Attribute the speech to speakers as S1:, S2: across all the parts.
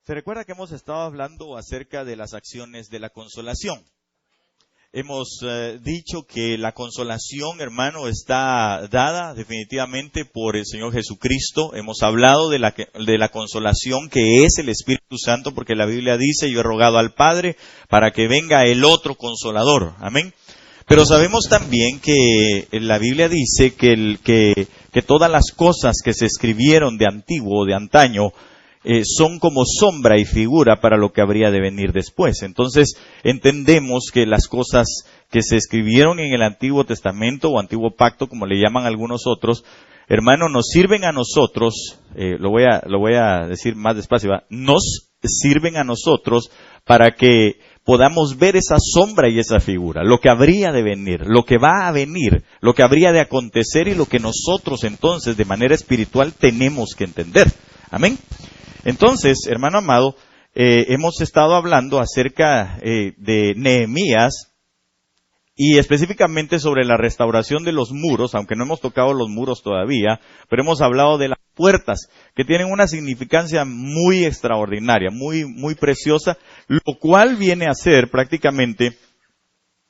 S1: Se recuerda que hemos estado hablando acerca de las acciones de la consolación. Hemos dicho que la consolación, hermano, está dada definitivamente por el Señor Jesucristo. Hemos hablado de la consolación que es el Espíritu Santo, porque la Biblia dice, yo he rogado al Padre para que venga el otro consolador. Amén. Pero sabemos también que la Biblia dice que todas las cosas que se escribieron de antiguo, de antaño, son como sombra y figura para lo que habría de venir después. Entonces entendemos que las cosas que se escribieron en el Antiguo Testamento o Antiguo Pacto, como le llaman algunos otros, hermano, nos sirven a nosotros, lo voy a decir más despacio, ¿va? Nos sirven a nosotros para que podamos ver esa sombra y esa figura, lo que habría de venir, lo que va a venir, lo que habría de acontecer y lo que nosotros entonces de manera espiritual tenemos que entender. Amén. Entonces, hermano amado, hemos estado hablando acerca de Nehemías y específicamente sobre la restauración de los muros, aunque no hemos tocado los muros todavía, pero hemos hablado de las puertas, que tienen una significancia muy extraordinaria, muy preciosa, lo cual viene a ser prácticamente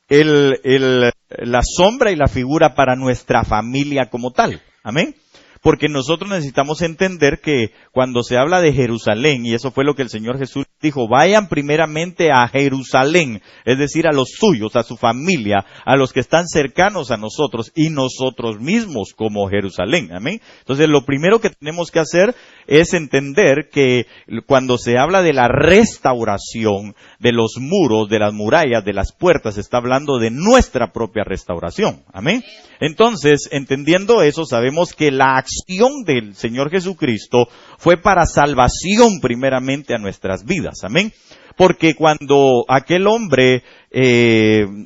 S1: la sombra y la figura para nuestra familia como tal. Amén. Porque nosotros necesitamos entender que cuando se habla de Jerusalén, y eso fue lo que el Señor Jesús dijo, vayan primeramente a Jerusalén, es decir, a los suyos, a su familia, a los que están cercanos a nosotros y nosotros mismos como Jerusalén. Amén. Entonces, lo primero que tenemos que hacer es entender que cuando se habla de la restauración de los muros, de las murallas, de las puertas, se está hablando de nuestra propia restauración. Amén. Entonces, entendiendo eso, sabemos que la acción del Señor Jesucristo fue para salvación primeramente a nuestras vidas. Amén. Porque cuando aquel hombre,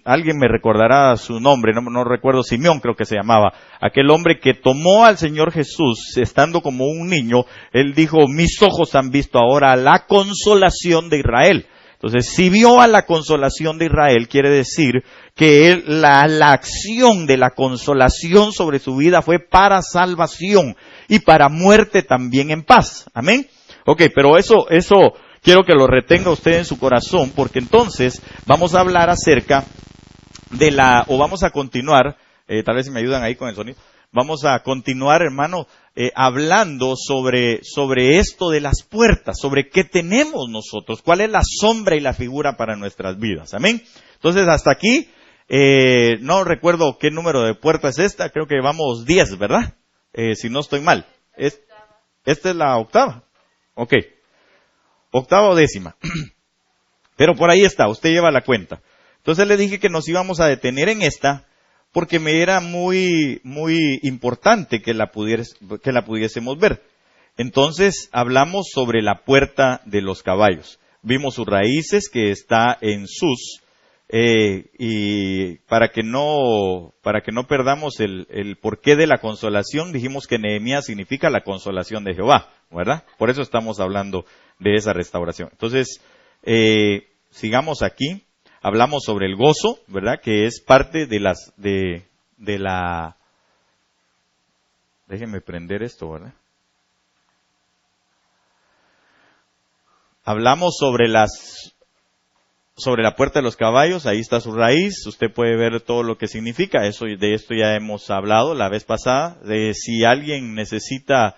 S1: alguien me recordará su nombre, no recuerdo, Simeón creo que se llamaba, aquel hombre que tomó al Señor Jesús estando como un niño, él dijo, mis ojos han visto ahora la consolación de Israel. Entonces, si vio a la consolación de Israel, quiere decir que la acción de la consolación sobre su vida fue para salvación y para muerte también en paz. Amén. Ok, pero eso quiero que lo retenga usted en su corazón, porque entonces vamos a hablar acerca vamos a continuar, tal vez si me ayudan ahí con el sonido, vamos a continuar, hermano, hablando sobre esto de las puertas, sobre qué tenemos nosotros, cuál es la sombra y la figura para nuestras vidas. Amén. Entonces, hasta aquí, no recuerdo qué número de puerta es esta, creo que vamos 10, ¿verdad? Si no estoy mal. Esta es la octava. Ok. Octava o décima. Pero por ahí está, usted lleva la cuenta. Entonces le dije que nos íbamos a detener en esta, porque me era muy importante que la pudiésemos ver. Entonces hablamos sobre la puerta de los caballos. Vimos sus raíces, que está en Sus, y para que no perdamos el porqué de la consolación, dijimos que Nehemías significa la consolación de Jehová, ¿verdad? Por eso estamos hablando de esa restauración. Entonces, sigamos aquí. Hablamos sobre el gozo, ¿verdad? Que es parte de la... Déjenme prender esto, ¿verdad? Hablamos sobre la puerta de los caballos, ahí está su raíz, usted puede ver todo lo que significa, de esto ya hemos hablado la vez pasada, de si alguien necesita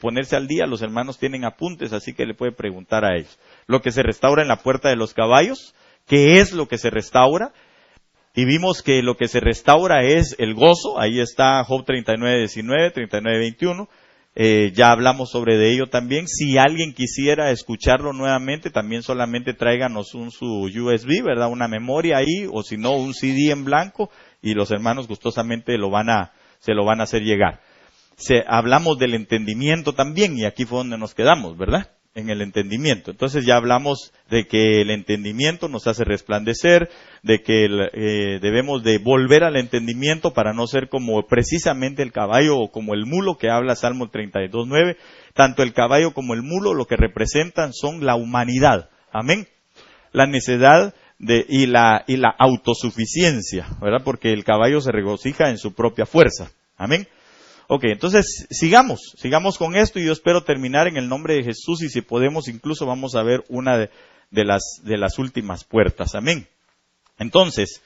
S1: ponerse al día, los hermanos tienen apuntes, así que le puede preguntar a ellos. Lo que se restaura en la puerta de los caballos, ¿qué es lo que se restaura? Y vimos que lo que se restaura es el gozo, ahí está Job 39:19, 39:21, ya hablamos sobre de ello también. Si alguien quisiera escucharlo nuevamente, también solamente tráiganos su USB, ¿verdad? Una memoria ahí, o si no, un CD en blanco, y los hermanos gustosamente se lo van a hacer llegar. Hablamos del entendimiento también, y aquí fue donde nos quedamos, ¿verdad? En el entendimiento. Entonces ya hablamos de que el entendimiento nos hace resplandecer, de que debemos de volver al entendimiento para no ser como precisamente el caballo o como el mulo que habla Salmo 32:9. Tanto el caballo como el mulo lo que representan son la humanidad. Amén. La necedad y la autosuficiencia, ¿verdad? Porque el caballo se regocija en su propia fuerza. Amén. Ok, entonces sigamos con esto y yo espero terminar en el nombre de Jesús y si podemos incluso vamos a ver una de las últimas puertas. Amén. Entonces,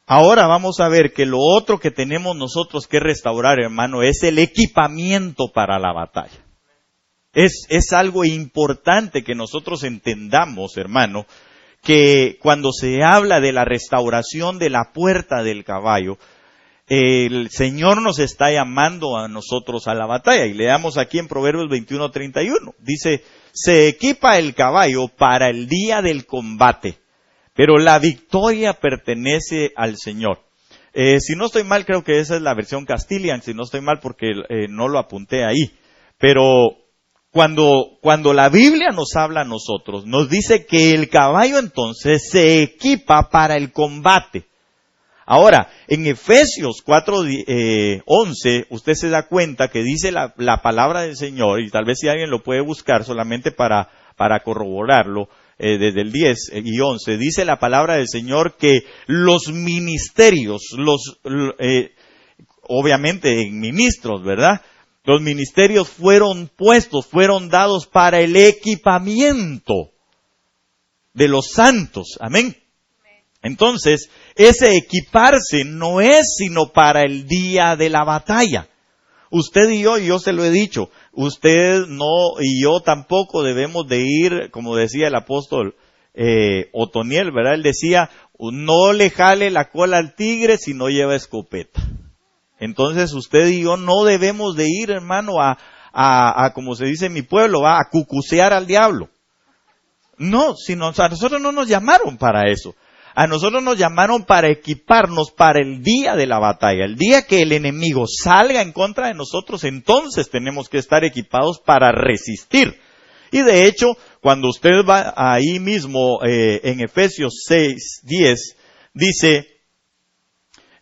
S1: ahora vamos a ver que lo otro que tenemos nosotros que restaurar, hermano, es el equipamiento para la batalla. Es algo importante que nosotros entendamos, hermano, que cuando se habla de la restauración de la puerta del caballo, el Señor nos está llamando a nosotros a la batalla. Y leamos aquí en Proverbios 21:31. Dice, se equipa el caballo para el día del combate, pero la victoria pertenece al Señor. Si no estoy mal, creo que esa es la versión Castilian, si no estoy mal porque no lo apunté ahí. Pero cuando la Biblia nos habla a nosotros, nos dice que el caballo entonces se equipa para el combate. Ahora, en Efesios 4:11, usted se da cuenta que dice la palabra del Señor, y tal vez si alguien lo puede buscar solamente para corroborarlo, desde el 10 y 11, dice la palabra del Señor que los ministerios, obviamente en ministros, ¿verdad? Los ministerios fueron dados para el equipamiento de los santos. Amén. Entonces, ese equiparse no es sino para el día de la batalla. Usted y yo se lo he dicho, usted no y yo tampoco debemos de ir, como decía el apóstol Otoniel, ¿verdad? Él decía, no le jale la cola al tigre si no lleva escopeta. Entonces usted y yo no debemos de ir, hermano, a como se dice en mi pueblo, a cucusear al diablo. No, sino a nosotros no nos llamaron para eso. A nosotros nos llamaron para equiparnos para el día de la batalla. El día que el enemigo salga en contra de nosotros, entonces tenemos que estar equipados para resistir. Y de hecho, cuando usted va ahí mismo en Efesios 6:10, dice,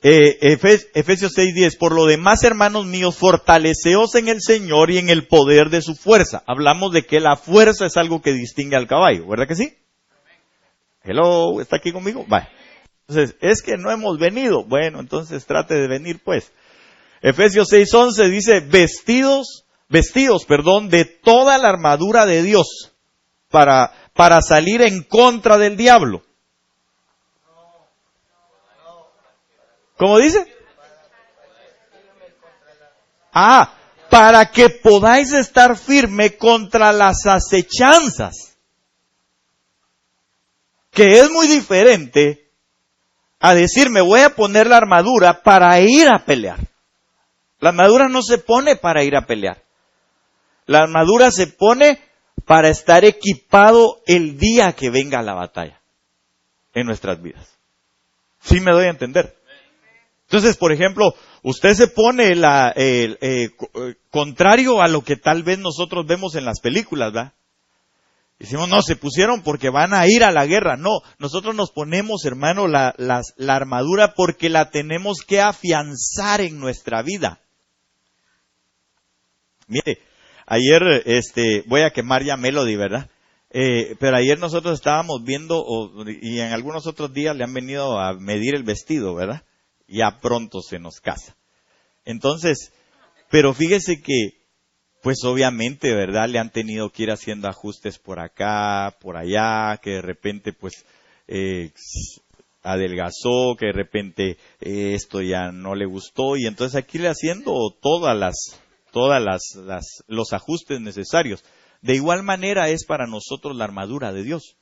S1: Efesios 6:10, por lo demás, hermanos míos, fortaleceos en el Señor y en el poder de su fuerza. Hablamos de que la fuerza es algo que distingue al caballo, ¿verdad que sí? Hello, ¿está aquí conmigo? Vale. Entonces, es que no hemos venido. Bueno, entonces trate de venir pues. Efesios 6:11 dice, vestidos, de toda la armadura de Dios para salir en contra del diablo. ¿Cómo dice? Para que podáis estar firme contra las acechanzas. Que es muy diferente a decir, me voy a poner la armadura para ir a pelear. La armadura no se pone para ir a pelear. La armadura se pone para estar equipado el día que venga la batalla en nuestras vidas. ¿Sí me doy a entender? Entonces, por ejemplo, usted se pone contrario a lo que tal vez nosotros vemos en las películas, ¿verdad? Decimos, no, se pusieron porque van a ir a la guerra. No, nosotros nos ponemos, hermano, la armadura porque la tenemos que afianzar en nuestra vida. Mire, ayer, voy a quemar ya Melody, ¿verdad? Pero ayer nosotros estábamos viendo, y en algunos otros días le han venido a medir el vestido, ¿verdad? Ya pronto se nos casa. Entonces, pero fíjese que, pues obviamente, ¿verdad? Le han tenido que ir haciendo ajustes por acá, por allá, que de repente, pues, adelgazó, que de repente esto ya no le gustó, y entonces aquí le haciendo los ajustes necesarios. De igual manera es para nosotros la armadura de Dios.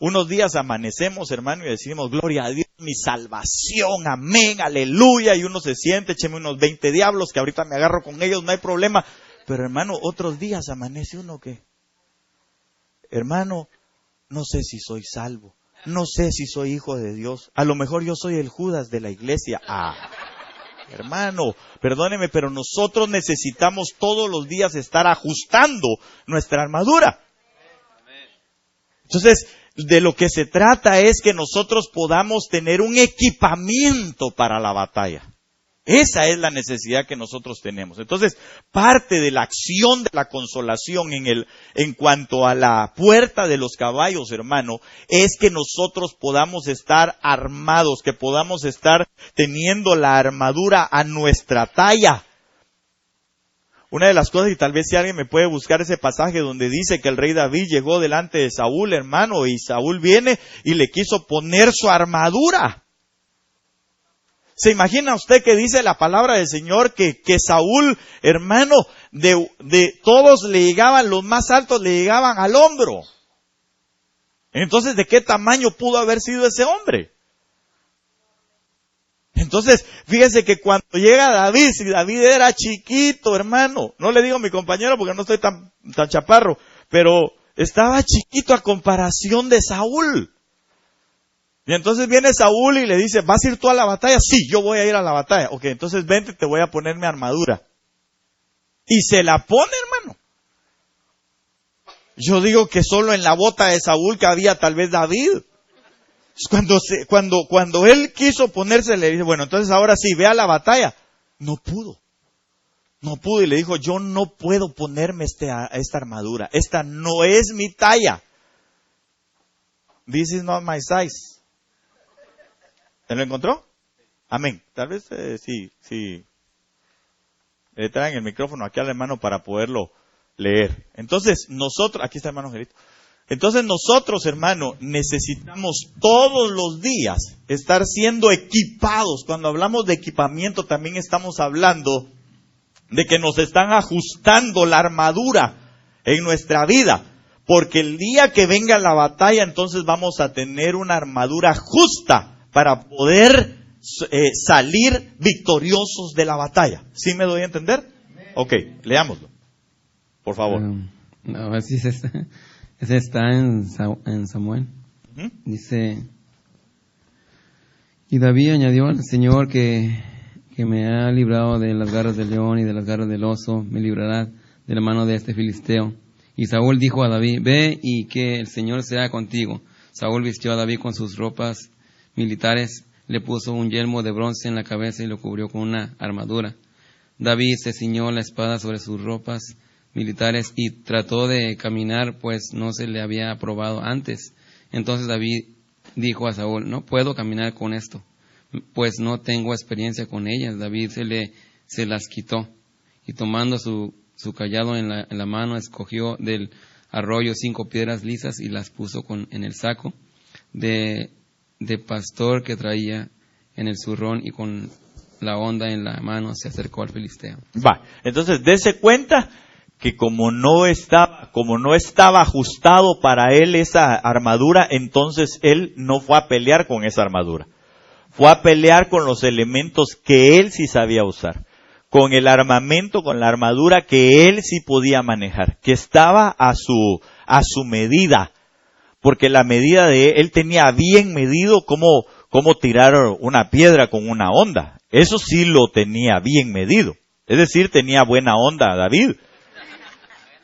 S1: Unos días amanecemos, hermano, y decimos, gloria a Dios, mi salvación, amén, aleluya, y uno se siente, écheme unos 20 diablos, que ahorita me agarro con ellos, no hay problema. Pero hermano, otros días amanece uno que, hermano, no sé si soy salvo, no sé si soy hijo de Dios, a lo mejor yo soy el Judas de la iglesia. Hermano, perdóneme, pero nosotros necesitamos todos los días estar ajustando nuestra armadura. Entonces, de lo que se trata es que nosotros podamos tener un equipamiento para la batalla. Esa es la necesidad que nosotros tenemos. Entonces, parte de la acción de la consolación en cuanto a la puerta de los caballos, hermano, es que nosotros podamos estar armados, que podamos estar teniendo la armadura a nuestra talla. Una de las cosas, y tal vez si alguien me puede buscar ese pasaje donde dice que el rey David llegó delante de Saúl, hermano, y Saúl viene y le quiso poner su armadura. ¿Se imagina usted que dice la palabra del Señor que Saúl, hermano, de todos le llegaban, los más altos le llegaban al hombro? Entonces, ¿de qué tamaño pudo haber sido ese hombre? Entonces, fíjese que cuando llega David, si David era chiquito, hermano, no le digo a mi compañero porque no estoy tan chaparro, pero estaba chiquito a comparación de Saúl. Y entonces viene Saúl y le dice, ¿vas a ir tú a la batalla? Sí, yo voy a ir a la batalla. Ok, entonces vente, te voy a poner mi armadura. Y se la pone, hermano. Yo digo que solo en la bota de Saúl cabía tal vez David. Cuando él quiso ponerse, le dice, bueno, entonces ahora sí, ve a la batalla. No pudo y le dijo, yo no puedo ponerme esta armadura. Esta no es mi talla. This is not my size. ¿Se lo encontró? Amén. Tal vez sí. Le traen el micrófono aquí al hermano para poderlo leer. Entonces, aquí está el hermano Angelito. Entonces nosotros, hermano, necesitamos todos los días estar siendo equipados. Cuando hablamos de equipamiento, también estamos hablando de que nos están ajustando la armadura en nuestra vida. Porque el día que venga la batalla, entonces vamos a tener una armadura justa para poder salir victoriosos de la batalla. ¿Sí me doy a entender? Ok, leámoslo. Por favor.
S2: A ver si ese está en Samuel.
S1: Uh-huh.
S2: Dice, y David añadió al Señor que me ha librado de las garras del león y de las garras del oso, me librará de la mano de este filisteo. Y Saúl dijo a David, ve y que el Señor sea contigo. Saúl vistió a David con sus ropas militares, le puso un yelmo de bronce en la cabeza y lo cubrió con una armadura. David se ciñó la espada sobre sus ropas militares y trató de caminar, pues no se le había probado antes. Entonces David dijo a Saúl, no puedo caminar con esto, pues no tengo experiencia con ellas. David se las quitó y tomando su cayado en la mano, escogió del arroyo 5 piedras lisas y las puso en el saco de pastor que traía en el zurrón, y con la honda en la mano se acercó al filisteo.
S1: Entonces dése cuenta que como no estaba ajustado para él esa armadura, entonces él no fue a pelear con esa armadura. Fue a pelear con los elementos que él sí sabía usar, con el armamento, con la armadura que él sí podía manejar, que estaba a su medida. Porque la medida él tenía bien medido cómo tirar una piedra con una honda. Eso sí lo tenía bien medido. Es decir, tenía buena onda David.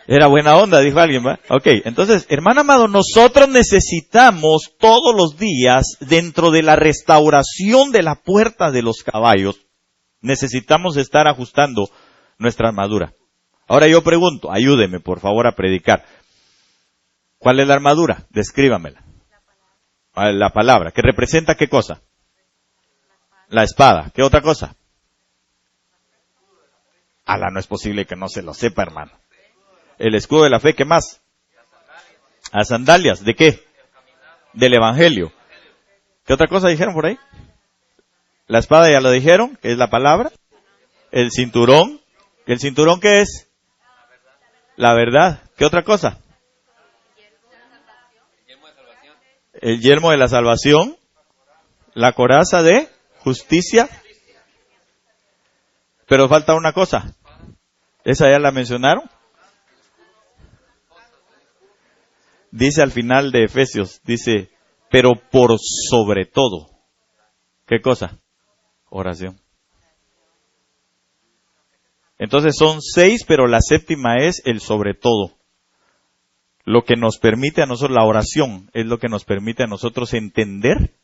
S1: Era buena onda, dijo alguien, ¿va? Ok, entonces, hermano amado, nosotros necesitamos todos los días, dentro de la restauración de la puerta de los caballos, necesitamos estar ajustando nuestra armadura. Ahora yo pregunto, ayúdeme por favor a predicar. ¿Cuál es la armadura? Descríbamela. La palabra. ¿Que representa qué cosa? La espada. ¿Qué otra cosa? No es posible que no se lo sepa, hermano. El escudo de la fe, ¿qué más? Las sandalias. ¿De qué? Del evangelio. ¿Qué otra cosa dijeron por ahí? La espada ya lo dijeron, que es la palabra. El cinturón. ¿El cinturón qué es? La verdad. ¿Qué otra cosa? El yelmo de la salvación, la coraza de justicia. Pero falta una cosa. ¿Esa ya la mencionaron? Dice al final de Efesios, dice, pero por sobre todo. ¿Qué cosa? Oración. Entonces son 6, pero la séptima es el sobre todo. Lo que nos permite a nosotros, la oración, es lo que nos permite a nosotros entender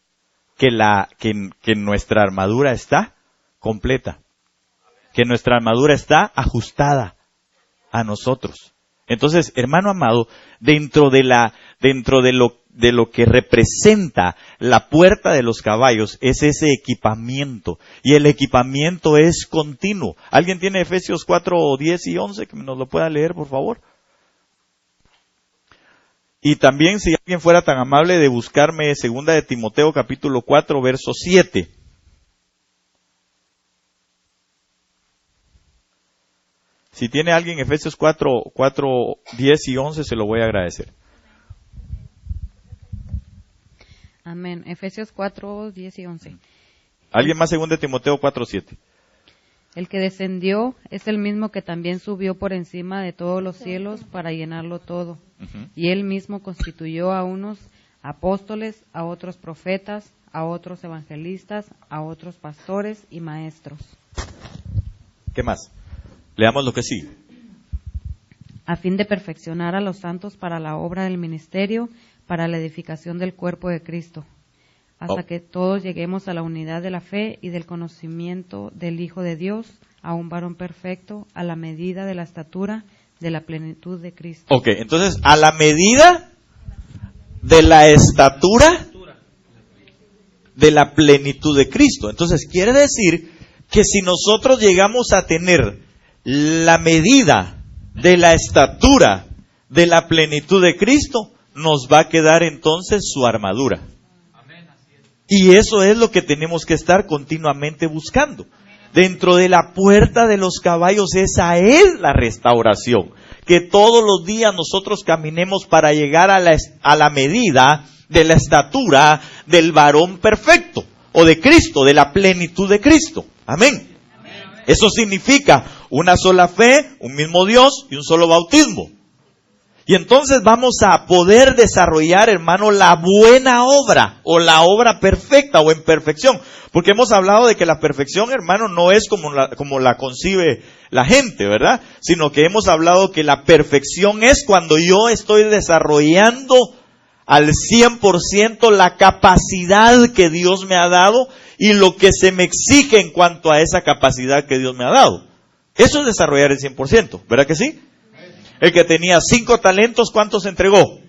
S1: que nuestra armadura está completa. que nuestra armadura está ajustada a nosotros. Entonces, hermano amado, dentro de lo que representa la puerta de los caballos es ese equipamiento. Y el equipamiento es continuo. ¿Alguien tiene Efesios 4, 10 y 11? Que nos lo pueda leer, por favor. Y también, si alguien fuera tan amable de buscarme 2 de Timoteo capítulo 4, verso 7. Si tiene alguien Efesios 4, 10 y 11, se lo voy a agradecer.
S3: Amén. Efesios 4, 10 y 11.
S1: ¿Alguien más 2 de Timoteo 4, 7?
S3: El que descendió es el mismo que también subió por encima de todos los cielos para llenarlo todo. Y él mismo constituyó a unos apóstoles, a otros profetas, a otros evangelistas, a otros pastores y maestros.
S1: ¿Qué más? Leamos lo que sigue.
S3: A fin de perfeccionar a los santos para la obra del ministerio, para la edificación del cuerpo de Cristo, hasta que todos lleguemos a la unidad de la fe y del conocimiento del Hijo de Dios, a un varón perfecto, a la medida de la estatura de la plenitud de Cristo.
S1: Ok, entonces, a la medida de la estatura de la plenitud de Cristo. Entonces, quiere decir que si nosotros llegamos a tener la medida de la estatura de la plenitud de Cristo, nos va a quedar entonces su armadura. Y eso es lo que tenemos que estar continuamente buscando. Dentro de la puerta de los caballos, esa es la restauración. Que todos los días nosotros caminemos para llegar a la medida de la estatura del varón perfecto, o de Cristo, de la plenitud de Cristo. Amén. Eso significa una sola fe, un mismo Dios y un solo bautismo. Y entonces vamos a poder desarrollar, hermano, la buena obra, o la obra perfecta, o en perfección. Porque hemos hablado de que la perfección, hermano, no es como la concibe la gente, ¿verdad? Sino que hemos hablado que la perfección es cuando yo estoy desarrollando al 100% la capacidad que Dios me ha dado y lo que se me exige en cuanto a esa capacidad que Dios me ha dado. Eso es desarrollar el 100%, ¿verdad que sí? El que tenía 5 talentos, ¿cuántos entregó? 10.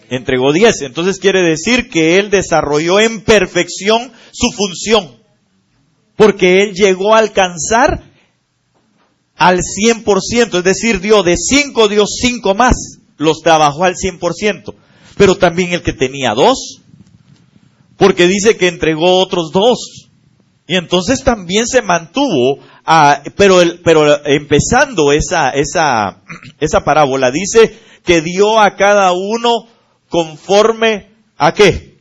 S1: Entregó 10. Entonces quiere decir que él desarrolló en perfección su función. Porque él llegó a alcanzar al 100%. Es decir, dio 5 más. Los trabajó al 100%. Pero también el que tenía 2. Porque dice que entregó otros 2. Y entonces también se mantuvo, pero empezando esa parábola, dice que dio a cada uno conforme ¿a qué?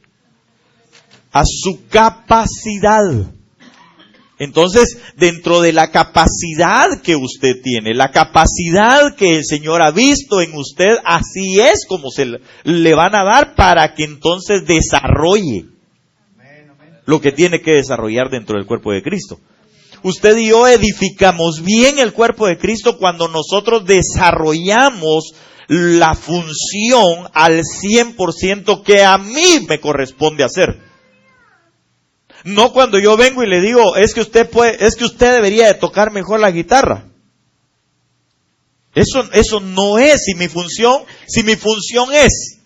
S1: A su capacidad. Entonces, dentro de la capacidad que usted tiene, la capacidad que el Señor ha visto en usted, así es como se le van a dar para que entonces desarrolle lo que tiene que desarrollar dentro del cuerpo de Cristo. Usted y yo edificamos bien el cuerpo de Cristo cuando nosotros desarrollamos la función al 100% que a mí me corresponde hacer. No cuando yo vengo y le digo, es que usted debería de tocar mejor la guitarra. Eso no es. Si mi función es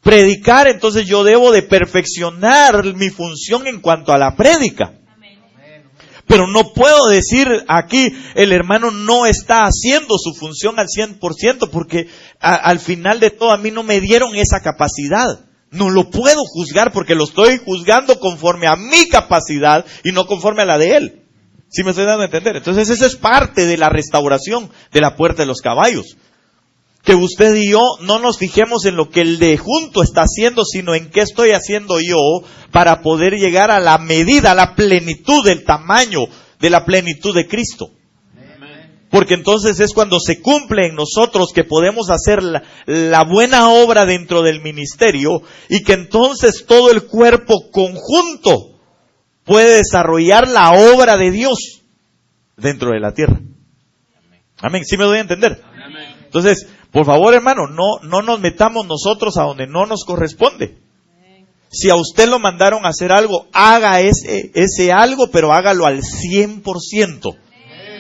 S1: predicar, entonces yo debo de perfeccionar mi función en cuanto a la prédica. Pero no puedo decir aquí, el hermano no está haciendo su función al 100%, porque al final de todo a mí no me dieron esa capacidad. No lo puedo juzgar porque lo estoy juzgando conforme a mi capacidad y no conforme a la de él. ¿Sí me estoy dando a entender? Entonces esa es parte de la restauración de la puerta de los caballos. Que usted y yo no nos fijemos en lo que el de junto está haciendo, sino en qué estoy haciendo yo para poder llegar a la medida, a la plenitud del tamaño de la plenitud de Cristo. Porque entonces es cuando se cumple en nosotros que podemos hacer la buena obra dentro del ministerio y que entonces todo el cuerpo conjunto puede desarrollar la obra de Dios dentro de la tierra. Amén. ¿Sí me doy a entender? Entonces, por favor, hermano, no nos metamos nosotros a donde no nos corresponde. Si a usted lo mandaron a hacer algo, haga ese algo, pero hágalo al 100%.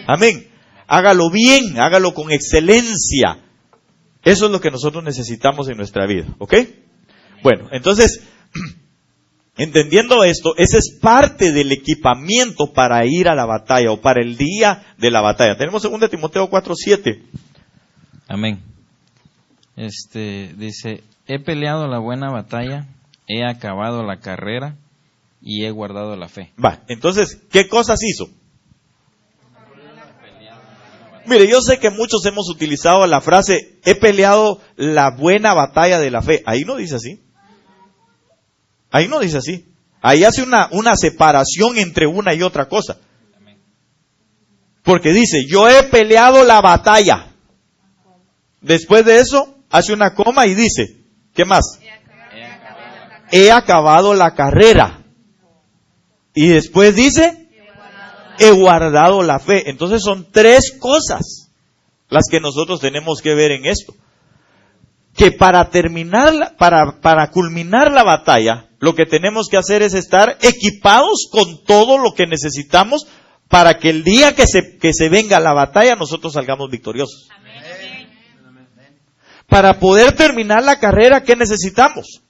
S1: Amén. Hágalo bien, hágalo con excelencia. Eso es lo que nosotros necesitamos en nuestra vida, ¿ok? Bueno, entonces, entendiendo esto, ese es parte del equipamiento para ir a la batalla o para el día de la batalla. Tenemos 2 Timoteo 4:7.
S4: Amén. Dice, he peleado la buena batalla, he acabado la carrera y he guardado la fe.
S1: Va, entonces, ¿qué cosas hizo? Mire, yo sé que muchos hemos utilizado la frase, he peleado la buena batalla de la fe. Ahí no dice así. Ahí no dice así. Ahí hace una separación entre una y otra cosa. Porque dice, yo he peleado la batalla. Después de eso, hace una coma y dice, ¿qué más? He acabado la carrera. Y después dice, he guardado la fe. Entonces son 3 cosas las que nosotros tenemos que ver en esto. Que para terminar, para culminar la batalla, lo que tenemos que hacer es estar equipados con todo lo que necesitamos para que el día que se venga la batalla nosotros salgamos victoriosos. Amén. Para poder terminar la carrera, ¿qué necesitamos?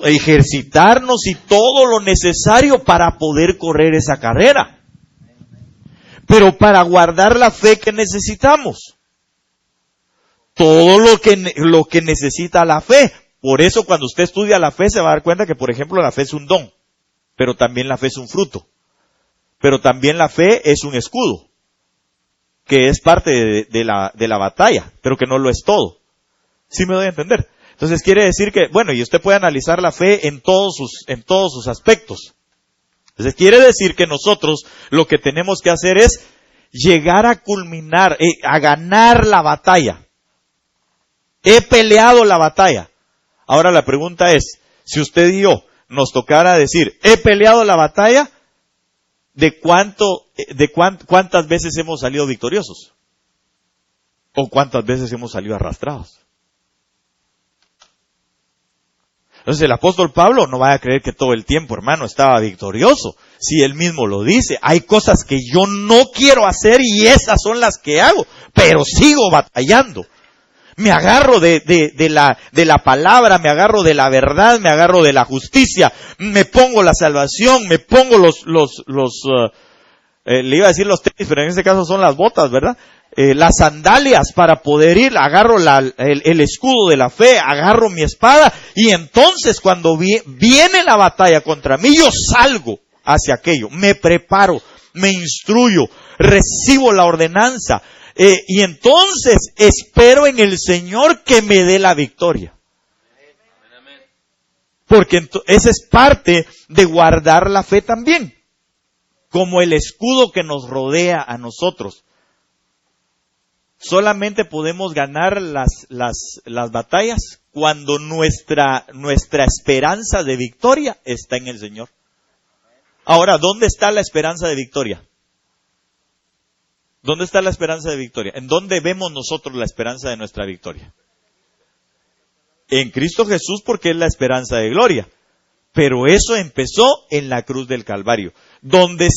S1: Ejercitarnos y todo lo necesario para poder correr esa carrera. Pero para guardar la fe, ¿qué necesitamos? Todo lo que necesita la fe. Por eso cuando usted estudia la fe se va a dar cuenta que, por ejemplo, la fe es un don, pero también la fe es un fruto, pero también la fe es un escudo, que es parte de la batalla, pero que no lo es todo. ¿Sí me doy a entender? Entonces quiere decir que, bueno, y usted puede analizar la fe en todos sus aspectos. Entonces quiere decir que nosotros lo que tenemos que hacer es llegar a culminar, a ganar la batalla. He peleado la batalla. Ahora la pregunta es, si usted y yo nos tocara decir, he peleado la batalla, ¿cuántas veces hemos salido victoriosos? ¿O cuántas veces hemos salido arrastrados? Entonces el apóstol Pablo no vaya a creer que todo el tiempo, hermano, estaba victorioso. Si él mismo lo dice, hay cosas que yo no quiero hacer y esas son las que hago, pero sigo batallando. Me agarro de la palabra, me agarro de la verdad, me agarro de la justicia, me pongo la salvación, me pongo le iba a decir los tenis, pero en este caso son las botas, ¿verdad? Las sandalias para poder ir, agarro el escudo de la fe, agarro mi espada, y entonces cuando viene la batalla contra mí, yo salgo hacia aquello, me preparo, me instruyo, recibo la ordenanza, y entonces espero en el Señor que me dé la victoria. Porque esa es parte de guardar la fe también, como el escudo que nos rodea a nosotros. Solamente podemos ganar las batallas cuando nuestra esperanza de victoria está en el Señor. Ahora, ¿dónde está la esperanza de victoria? ¿Dónde está la esperanza de victoria? ¿En dónde vemos nosotros la esperanza de nuestra victoria? En Cristo Jesús, porque es la esperanza de gloria. Pero eso empezó en la cruz del Calvario, donde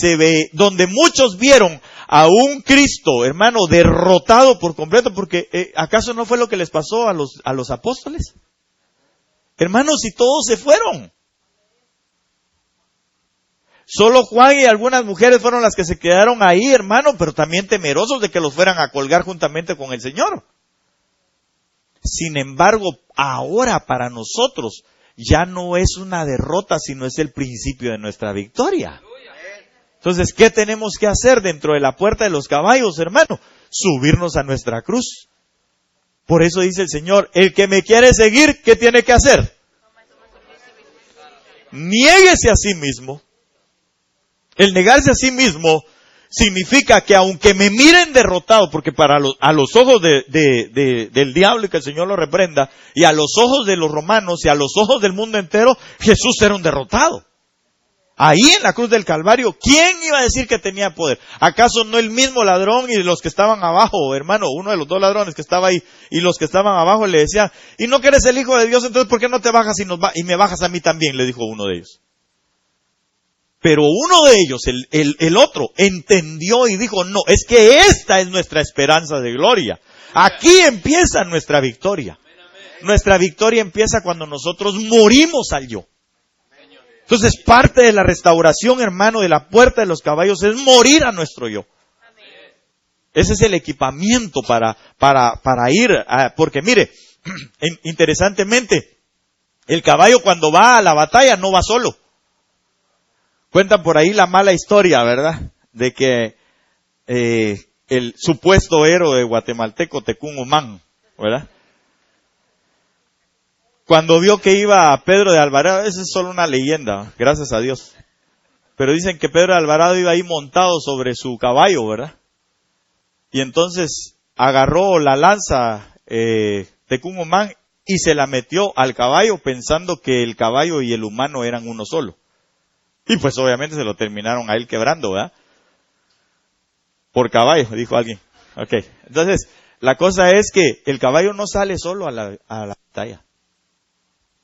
S1: muchos vieron a un Cristo, hermano, derrotado por completo, porque ¿acaso no fue lo que les pasó a los apóstoles? Hermanos, si todos se fueron. Solo Juan y algunas mujeres fueron las que se quedaron ahí, hermano, pero también temerosos de que los fueran a colgar juntamente con el Señor. Sin embargo, ahora para nosotros ya no es una derrota, sino es el principio de nuestra victoria. Entonces, ¿qué tenemos que hacer dentro de la puerta de los caballos, hermano? Subirnos a nuestra cruz. Por eso dice el Señor, el que me quiere seguir, ¿qué tiene que hacer? Niéguese a sí mismo. El negarse a sí mismo significa que aunque me miren derrotado, porque a los ojos del diablo, y que el Señor lo reprenda, y a los ojos de los romanos y a los ojos del mundo entero, Jesús era un derrotado. Ahí en la cruz del Calvario, ¿quién iba a decir que tenía poder? ¿Acaso no el mismo ladrón y los que estaban abajo, hermano, uno de los 2 ladrones que estaba ahí, y los que estaban abajo le decían, ¿y no que eres el Hijo de Dios? Entonces, ¿por qué no te bajas y me bajas a mí también? Le dijo uno de ellos. Pero uno de ellos, el otro, entendió y dijo, no, es que esta es nuestra esperanza de gloria. Aquí empieza nuestra victoria. Nuestra victoria empieza cuando nosotros morimos al yo. Entonces, parte de la restauración, hermano, de la puerta de los caballos es morir a nuestro yo. Ese es el equipamiento para ir, porque mire, interesantemente, el caballo cuando va a la batalla no va solo. Cuentan por ahí la mala historia, ¿verdad? De que el supuesto héroe guatemalteco, Tecún Umán, ¿verdad? Cuando vio que iba Pedro de Alvarado, esa es solo una leyenda, gracias a Dios. Pero dicen que Pedro de Alvarado iba ahí montado sobre su caballo, ¿verdad? Y entonces agarró la lanza Tecún Umán y se la metió al caballo pensando que el caballo y el humano eran uno solo. Y pues obviamente se lo terminaron a él quebrando, ¿verdad? Por caballo, dijo alguien. Ok, entonces la cosa es que el caballo no sale solo a la batalla.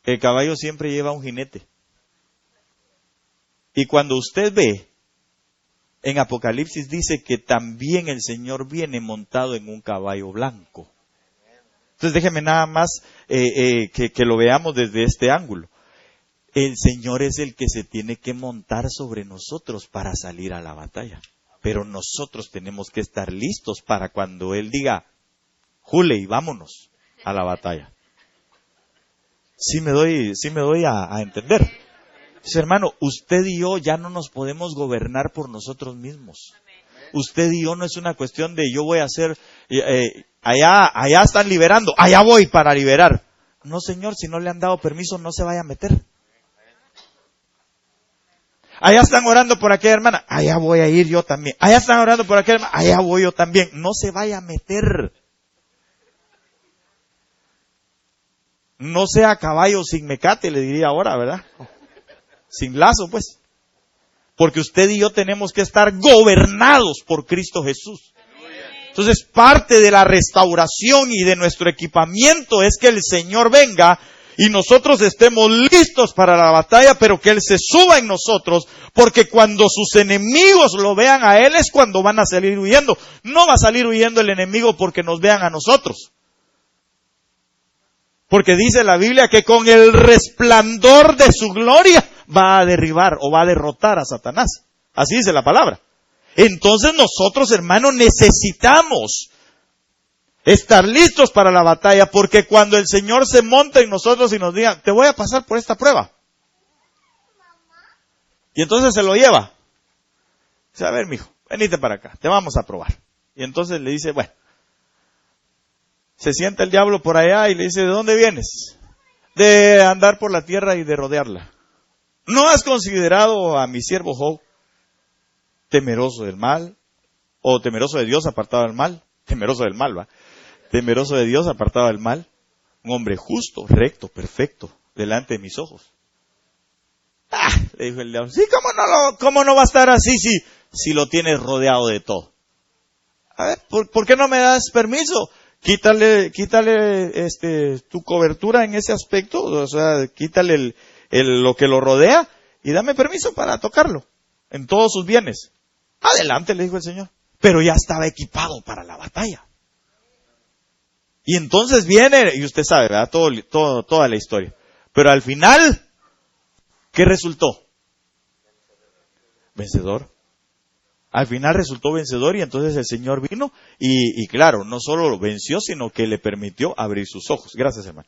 S1: El caballo siempre lleva un jinete. Y cuando usted ve, en Apocalipsis dice que también el Señor viene montado en un caballo blanco. Entonces déjeme nada más que lo veamos desde este ángulo. El Señor es el que se tiene que montar sobre nosotros para salir a la batalla. Pero nosotros tenemos que estar listos para cuando Él diga, jule y vámonos a la batalla. Sí me doy a entender. Dice, hermano, usted y yo ya no nos podemos gobernar por nosotros mismos. Usted y yo no es una cuestión de yo voy a hacer, allá están liberando, allá voy para liberar. No, señor, si no le han dado permiso, no se vaya a meter. Allá están orando por aquella hermana, allá voy a ir yo también. Allá están orando por aquella hermana, allá voy yo también. No se vaya a meter. No sea caballo sin mecate, le diría ahora, ¿verdad? Sin lazo, pues. Porque usted y yo tenemos que estar gobernados por Cristo Jesús. Entonces, parte de la restauración y de nuestro equipamiento es que el Señor venga y nosotros estemos listos para la batalla, pero que Él se suba en nosotros, porque cuando sus enemigos lo vean a Él es cuando van a salir huyendo. No va a salir huyendo el enemigo porque nos vean a nosotros. Porque dice la Biblia que con el resplandor de su gloria va a derribar o va a derrotar a Satanás. Así dice la palabra. Entonces nosotros, hermanos, necesitamos estar listos para la batalla, porque cuando el Señor se monta en nosotros y nos diga, te voy a pasar por esta prueba. Y entonces se lo lleva. Dice, a ver, mijo, venite para acá, te vamos a probar. Y entonces le dice, bueno, se sienta el diablo por allá y le dice, ¿de dónde vienes? De andar por la tierra y de rodearla. ¿No has considerado a mi siervo Job temeroso del mal? ¿O temeroso de Dios apartado del mal? Temeroso del mal, ¿va? Temeroso de Dios apartado del mal. Un hombre justo, recto, perfecto, delante de mis ojos. Le dijo el diablo, sí, ¿cómo no va a estar así si lo tienes rodeado de todo? A ver, ¿por qué no me das permiso? Quítale tu cobertura en ese aspecto, o sea, quítale lo que lo rodea y dame permiso para tocarlo en todos sus bienes. Adelante, le dijo el Señor. Pero ya estaba equipado para la batalla. Y entonces viene, y usted sabe, ¿verdad? Toda la historia. Pero al final, ¿qué resultó? Vencedor. Al final resultó vencedor y entonces el Señor vino y claro, no solo lo venció, sino que le permitió abrir sus ojos. Gracias, hermano.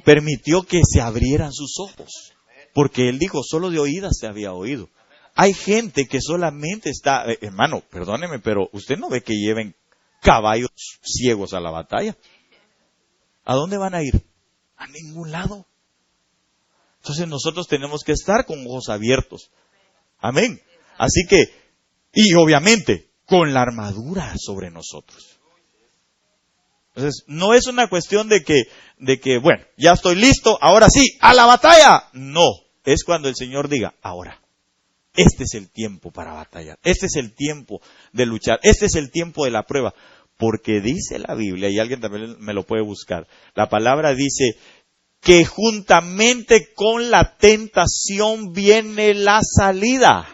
S1: Permitió que se abrieran sus ojos. Porque Él dijo, solo de oídas se había oído. Hay gente que solamente está, hermano, perdóneme, pero usted no ve que lleven caballos ciegos a la batalla. ¿A dónde van a ir? A ningún lado. Entonces nosotros tenemos que estar con ojos abiertos. Amén. Así que, y obviamente, con la armadura sobre nosotros. Entonces, no es una cuestión de que, bueno, ya estoy listo, ahora sí, ¡a la batalla! No, es cuando el Señor diga, ahora. Este es el tiempo para batallar. Este es el tiempo de luchar. Este es el tiempo de la prueba. Porque dice la Biblia, y alguien también me lo puede buscar, la palabra dice que juntamente con la tentación viene la salida.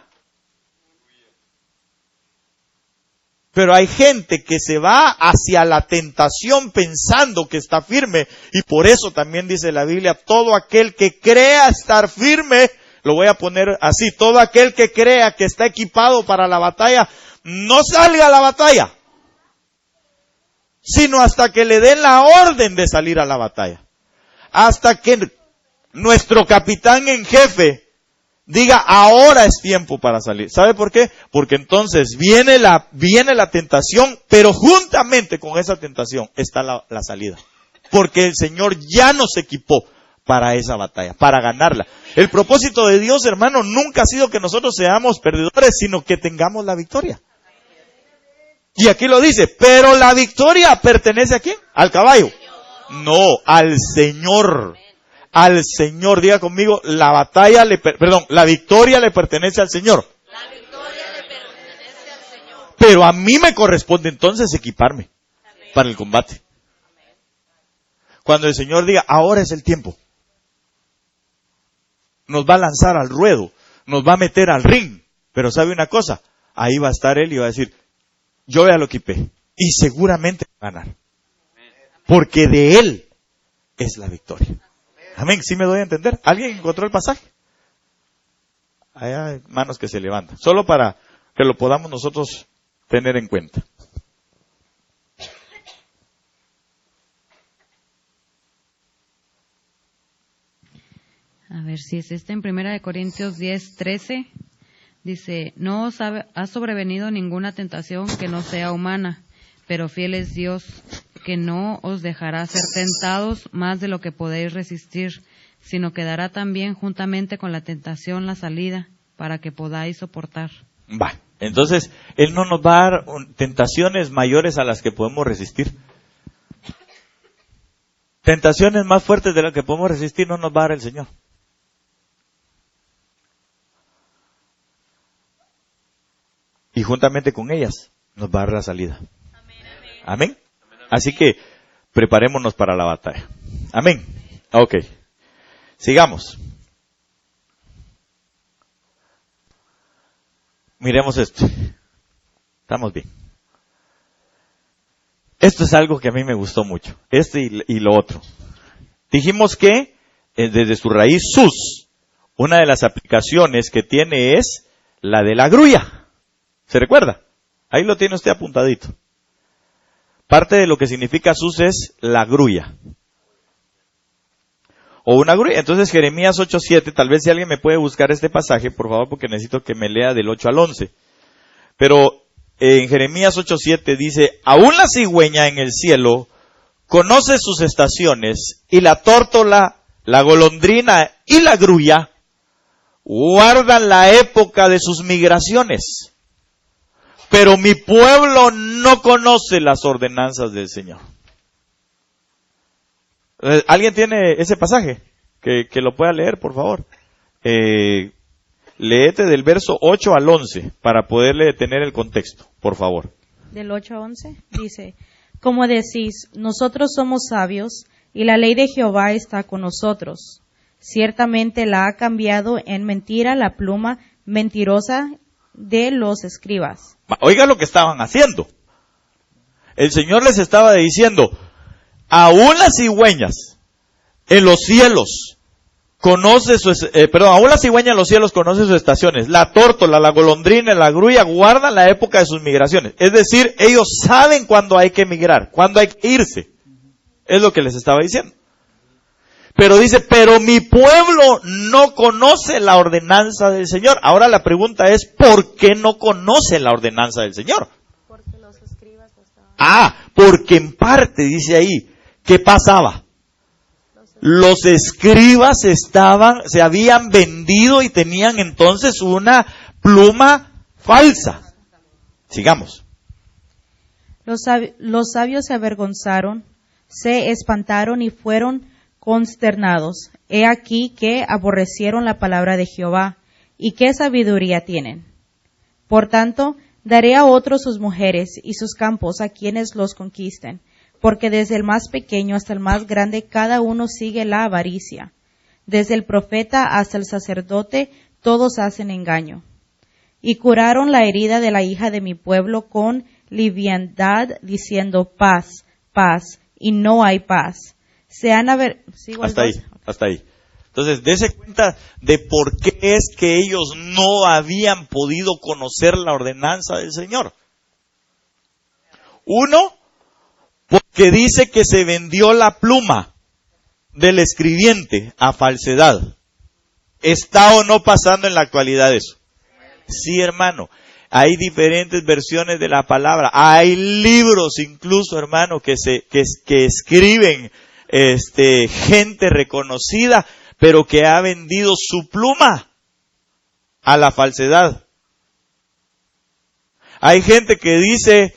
S1: Pero hay gente que se va hacia la tentación pensando que está firme, y por eso también dice la Biblia, todo aquel que crea estar firme, lo voy a poner así, todo aquel que crea que está equipado para la batalla, no salga a la batalla, sino hasta que le den la orden de salir a la batalla. Hasta que nuestro capitán en jefe diga, ahora es tiempo para salir. ¿Sabe por qué? Porque entonces viene la tentación, pero juntamente con esa tentación está la salida. Porque el Señor ya nos equipó para esa batalla, para ganarla. El propósito de Dios, hermano, nunca ha sido que nosotros seamos perdedores, sino que tengamos la victoria. Y aquí lo dice, pero la victoria pertenece ¿a quién? ¿Al caballo? No, al Señor. Al Señor, diga conmigo, la victoria le pertenece al Señor.
S5: La victoria le pertenece al Señor.
S1: Pero a mí me corresponde entonces equiparme para el combate. Cuando el Señor diga, ahora es el tiempo, nos va a lanzar al ruedo, nos va a meter al ring. Pero ¿sabe una cosa? Ahí va a estar Él y va a decir, yo ya lo equipé y seguramente va a ganar. Porque de Él es la victoria. Amén, ¿sí me doy a entender? ¿Alguien encontró el pasaje? Hay manos que se levantan. Solo para que lo podamos nosotros tener en cuenta.
S3: A ver si es en 1 Corintios 10:13. Dice, no os ha sobrevenido ninguna tentación que no sea humana, pero fiel es Dios, que no os dejará ser tentados más de lo que podéis resistir, sino que dará también juntamente con la tentación la salida, para que podáis soportar.
S1: Va, entonces, Él no nos va a dar tentaciones mayores a las que podemos resistir. Tentaciones más fuertes de las que podemos resistir no nos va a dar el Señor. Y juntamente con ellas nos va a dar la salida. Amén. Así que preparémonos para la batalla. Amén. Ok. Sigamos. Miremos esto. Estamos bien. Esto es algo que a mí me gustó mucho. Y lo otro. Dijimos que desde su raíz sus, una de las aplicaciones que tiene es la de la grulla. ¿Se recuerda? Ahí lo tiene usted apuntadito. Parte de lo que significa sus es la grulla. O una grulla. Entonces Jeremías 8:7, tal vez si alguien me puede buscar este pasaje, por favor, porque necesito que me lea del 8 al 11. Pero en Jeremías 8:7 dice, aún la cigüeña en el cielo conoce sus estaciones, y la tórtola, la golondrina y la grulla guardan la época de sus migraciones. Pero mi pueblo no conoce las ordenanzas del Señor. ¿Alguien tiene ese pasaje? Que lo pueda leer, por favor. Léete del verso 8 al 11 para poderle tener el contexto, por favor.
S5: Del 8 a 11 dice, como decís, nosotros somos sabios y la ley de Jehová está con nosotros. Ciertamente la ha cambiado en mentira la pluma mentirosa de los escribas.
S1: Oiga lo que estaban haciendo. El Señor les estaba diciendo, aún las cigüeñas en los cielos conoce aún la cigüeña en los cielos conoce sus estaciones. La tórtola, la golondrina, la grulla guardan la época de sus migraciones. Es decir, ellos saben cuándo hay que migrar, cuándo hay que irse. Es lo que les estaba diciendo. Pero dice, pero mi pueblo no conoce la ordenanza del Señor. Ahora la pregunta es, ¿por qué no conoce la ordenanza del Señor?
S5: Porque los escribas estaban...
S1: porque en parte dice ahí, ¿qué pasaba? Los escribas se habían vendido y tenían entonces una pluma falsa. Sigamos.
S5: Los sabios se avergonzaron, se espantaron y fueron consternados. He aquí que aborrecieron la palabra de Jehová, y qué sabiduría tienen. Por tanto, daré a otros sus mujeres y sus campos a quienes los conquisten, porque desde el más pequeño hasta el más grande cada uno sigue la avaricia. Desde el profeta hasta el sacerdote todos hacen engaño. Y curaron la herida de la hija de mi pueblo con liviandad, diciendo paz, paz, y no hay paz.
S1: Hasta ahí. Entonces, dése cuenta de por qué es que ellos no habían podido conocer la ordenanza del Señor. Uno, porque dice que se vendió la pluma del escribiente a falsedad. ¿Está o no pasando en la actualidad eso? Sí, hermano. Hay diferentes versiones de la palabra. Hay libros incluso, hermano, que escriben gente reconocida, pero que ha vendido su pluma a la falsedad. Hay gente que dice,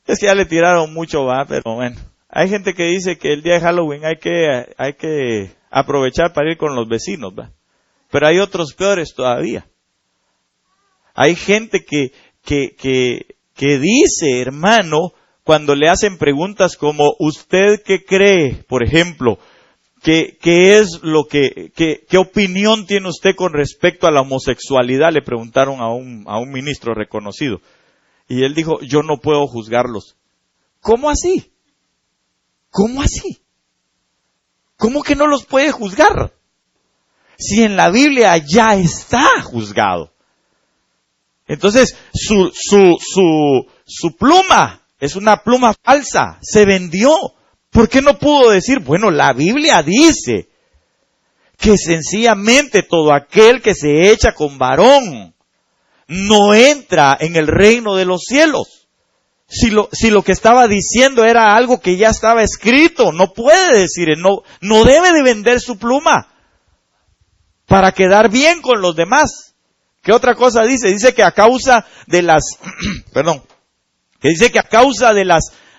S1: es que ya le tiraron mucho, pero bueno. Hay gente que dice que el día de Halloween hay que aprovechar para ir con los vecinos, pero hay otros peores todavía. Hay gente que dice, hermano, cuando le hacen preguntas como, ¿usted qué cree? Por ejemplo, ¿qué opinión tiene usted con respecto a la homosexualidad? Le preguntaron a un ministro reconocido. Y él dijo, yo no puedo juzgarlos. ¿Cómo así? ¿Cómo así? ¿Cómo que no los puede juzgar? Si en la Biblia ya está juzgado. Entonces, su pluma es una pluma falsa, se vendió. ¿Por qué no pudo decir, bueno, la Biblia dice que sencillamente todo aquel que se echa con varón no entra en el reino de los cielos? Si lo que estaba diciendo era algo que ya estaba escrito, no puede decir, no debe de vender su pluma para quedar bien con los demás. ¿Qué otra cosa dice? Dice que a causa de las,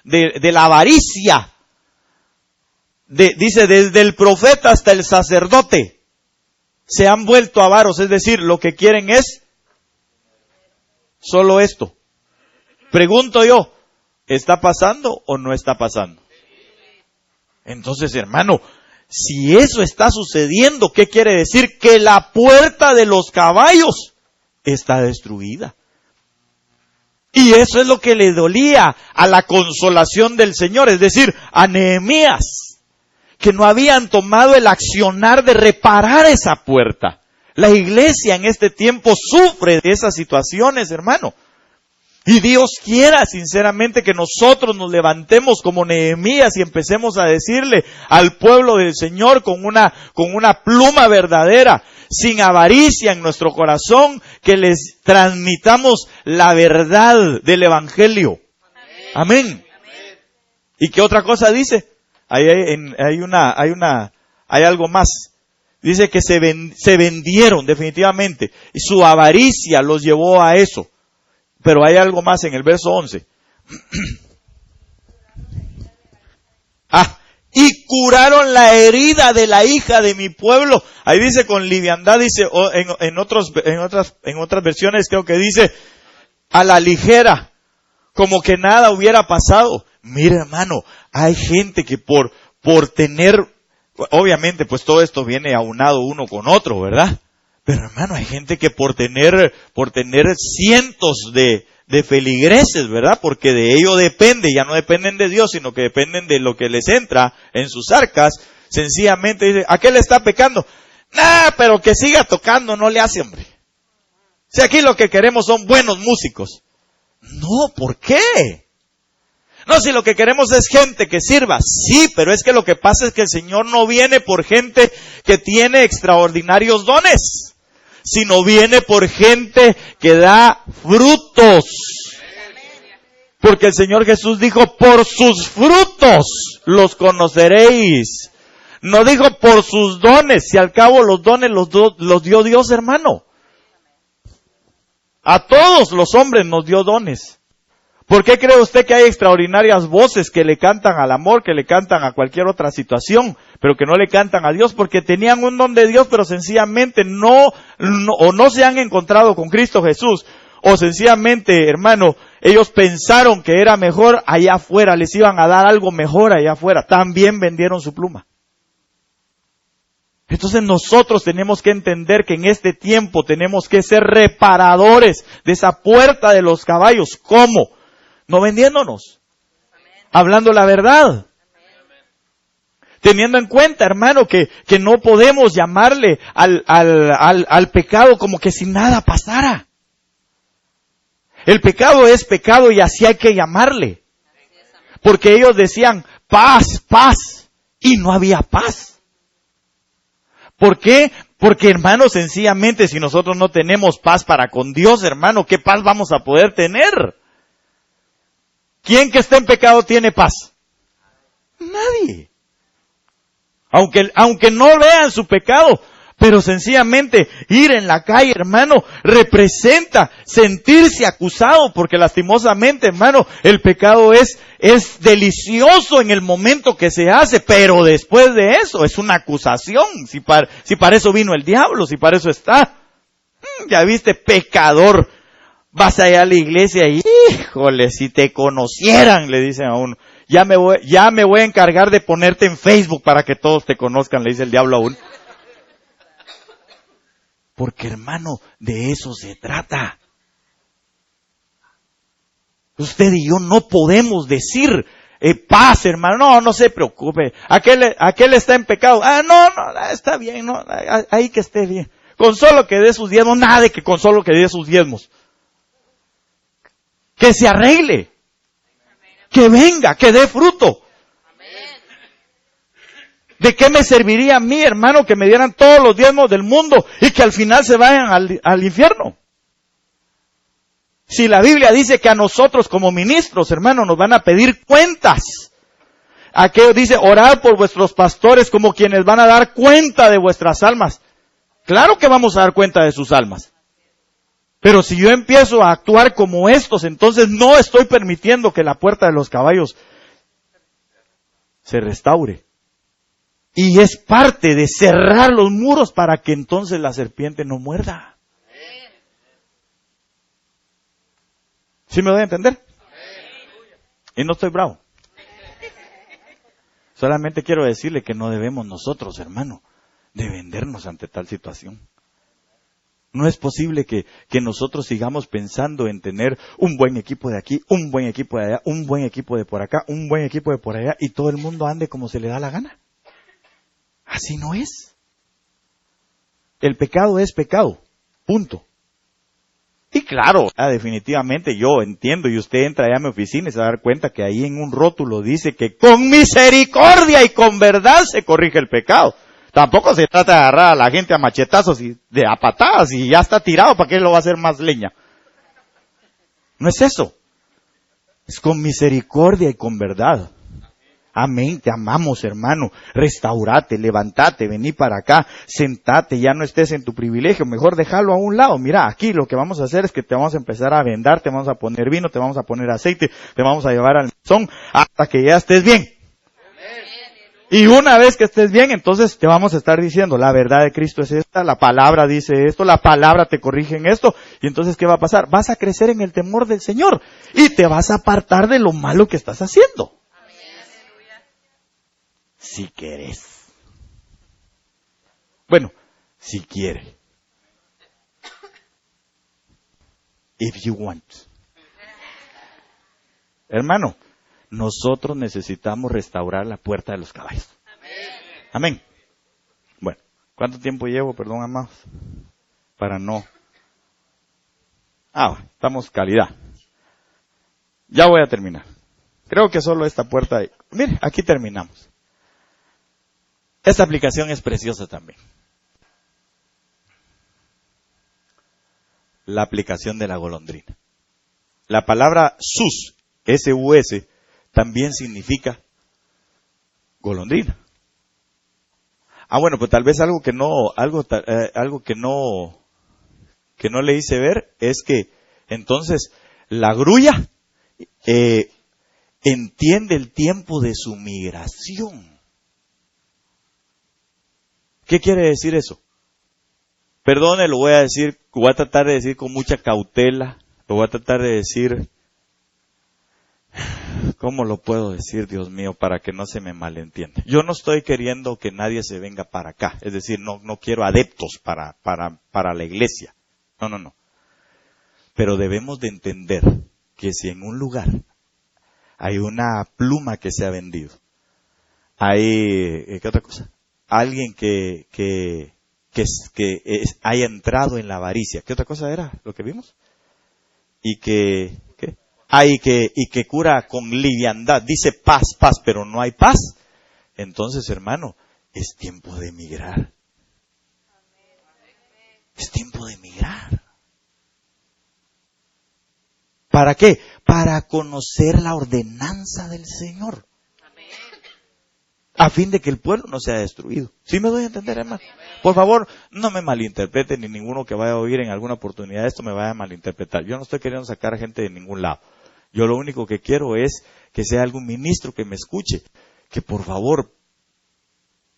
S1: de la avaricia, dice desde el profeta hasta el sacerdote, se han vuelto avaros, es decir, lo que quieren es solo esto. Pregunto yo, ¿está pasando o no está pasando? Entonces, hermano, si eso está sucediendo, ¿qué quiere decir? Que la puerta de los caballos está destruida. Y eso es lo que le dolía a la consolación del Señor, es decir, a Nehemías, que no habían tomado el accionar de reparar esa puerta. La iglesia en este tiempo sufre de esas situaciones, hermano. Y Dios quiera sinceramente que nosotros nos levantemos como Nehemías y empecemos a decirle al pueblo del Señor con una pluma verdadera, sin avaricia en nuestro corazón, que les transmitamos la verdad del Evangelio. Amén. ¿Y qué otra cosa dice? Hay algo más. Dice que se vendieron definitivamente y su avaricia los llevó a eso. Pero hay algo más en el verso 11. Y curaron la herida de la hija de mi pueblo. Ahí dice con liviandad, dice, en otras versiones creo que dice, a la ligera, como que nada hubiera pasado. Mira, hermano, hay gente que por tener, obviamente pues todo esto viene aunado uno con otro, ¿verdad? Pero hermano, hay gente que por tener cientos de feligreses, ¿verdad? Porque de ello depende, ya no dependen de Dios, sino que dependen de lo que les entra en sus arcas, sencillamente dice, ¿a qué le está pecando? Pero que siga tocando, no le hace, hombre. Si aquí lo que queremos son buenos músicos. No, ¿por qué? No, si lo que queremos es gente que sirva. Sí, pero es que lo que pasa es que el Señor no viene por gente que tiene extraordinarios dones, sino viene por gente que da frutos. Porque el Señor Jesús dijo, por sus frutos los conoceréis. No dijo por sus dones, si al cabo los dones los dio Dios, hermano. A todos los hombres nos dio dones. ¿Por qué cree usted que hay extraordinarias voces que le cantan al amor, que le cantan a cualquier otra situación, pero que no le cantan a Dios? Porque tenían un don de Dios, pero sencillamente no se han encontrado con Cristo Jesús, o sencillamente, hermano, ellos pensaron que era mejor allá afuera, les iban a dar algo mejor allá afuera. También vendieron su pluma. Entonces nosotros tenemos que entender que en este tiempo tenemos que ser reparadores de esa puerta de los caballos. ¿Cómo? No vendiéndonos. Hablando la verdad. Teniendo en cuenta, hermano, que no podemos llamarle al pecado como que si nada pasara. El pecado es pecado y así hay que llamarle. Porque ellos decían, paz, paz, y no había paz. ¿Por qué? Porque, hermano, sencillamente, si nosotros no tenemos paz para con Dios, hermano, ¿qué paz vamos a poder tener? ¿Quién que está en pecado tiene paz? Nadie. Aunque no vean su pecado, pero sencillamente ir en la calle, hermano, representa sentirse acusado, porque lastimosamente, hermano, el pecado es delicioso en el momento que se hace, pero después de eso es una acusación. Si para eso vino el diablo, si para eso está. Ya viste, pecador. Vas allá a la iglesia y, híjole, si te conocieran, le dicen a uno. Ya me voy a encargar de ponerte en Facebook para que todos te conozcan, le dice el diablo a uno. Porque, hermano, de eso se trata. Usted y yo no podemos decir, paz, hermano, no se preocupe. Aquel está en pecado. No, está bien, no, ahí que esté bien. Con solo que dé sus diezmos, nada de que con solo que dé sus diezmos. Que se arregle. Que venga, que dé fruto. ¿De qué me serviría a mí, hermano, que me dieran todos los diezmos del mundo y que al final se vayan al infierno? Si la Biblia dice que a nosotros como ministros, hermano, nos van a pedir cuentas. Aquello dice, orad por vuestros pastores como quienes van a dar cuenta de vuestras almas. Claro que vamos a dar cuenta de sus almas. Pero si yo empiezo a actuar como estos, entonces no estoy permitiendo que la puerta de los caballos se restaure. Y es parte de cerrar los muros para que entonces la serpiente no muerda. ¿Sí me doy a entender? Y no estoy bravo. Solamente quiero decirle que no debemos nosotros, hermano, de vendernos ante tal situación. No es posible que nosotros sigamos pensando en tener un buen equipo de aquí, un buen equipo de allá, un buen equipo de por acá, un buen equipo de por allá, y todo el mundo ande como se le da la gana. Así no es. El pecado es pecado. Punto. Y claro, definitivamente yo entiendo, y usted entra allá a mi oficina y se va a dar cuenta que ahí en un rótulo dice que con misericordia y con verdad se corrige el pecado. Tampoco se trata de agarrar a la gente a machetazos y a patadas y ya está tirado, ¿para qué lo va a hacer más leña? No es eso. Es con misericordia y con verdad. Amén, te amamos, hermano. Restaurate, levantate, vení para acá, sentate, ya no estés en tu privilegio, mejor déjalo a un lado. Mira, aquí lo que vamos a hacer es que te vamos a empezar a vendar, te vamos a poner vino, te vamos a poner aceite, te vamos a llevar al mesón hasta que ya estés bien. Y una vez que estés bien, entonces te vamos a estar diciendo, la verdad de Cristo es esta, la palabra dice esto, la palabra te corrige en esto, y entonces ¿qué va a pasar? Vas a crecer en el temor del Señor, y te vas a apartar de lo malo que estás haciendo. Si quieres. Bueno, si quiere. If you want. Hermano, nosotros necesitamos restaurar la puerta de los caballos. Amén. Bueno, ¿cuánto tiempo llevo, perdón, amados? Para no... estamos calidad. Ya voy a terminar. Creo que solo esta puerta... Mire, aquí terminamos. Esta aplicación es preciosa también. La aplicación de la golondrina. La palabra sus, S-U-S, también significa golondrina. Bueno, pues tal vez algo que no le hice ver es que entonces la grulla entiende el tiempo de su migración. ¿Qué quiere decir eso? Perdone, lo voy a tratar de decir con mucha cautela, lo voy a tratar de decir ¿cómo lo puedo decir, Dios mío, para que no se me malentienda? Yo no estoy queriendo que nadie se venga para acá. Es decir, no quiero adeptos para la iglesia. No. Pero debemos de entender que si en un lugar hay una pluma que se ha vendido, hay, ¿qué otra cosa? Alguien que haya entrado en la avaricia. ¿Qué otra cosa era lo que vimos? Y que cura con liviandad. Dice paz, pero no hay paz. Entonces, hermano, es tiempo de emigrar. Es tiempo de emigrar. ¿Para qué? Para conocer la ordenanza del Señor. A fin de que el pueblo no sea destruido. ¿Sí me doy a entender, hermano? Por favor, no me malinterpreten, ni ninguno que vaya a oír en alguna oportunidad esto me vaya a malinterpretar. Yo no estoy queriendo sacar a gente de ningún lado. Yo lo único que quiero es que sea algún ministro que me escuche, que por favor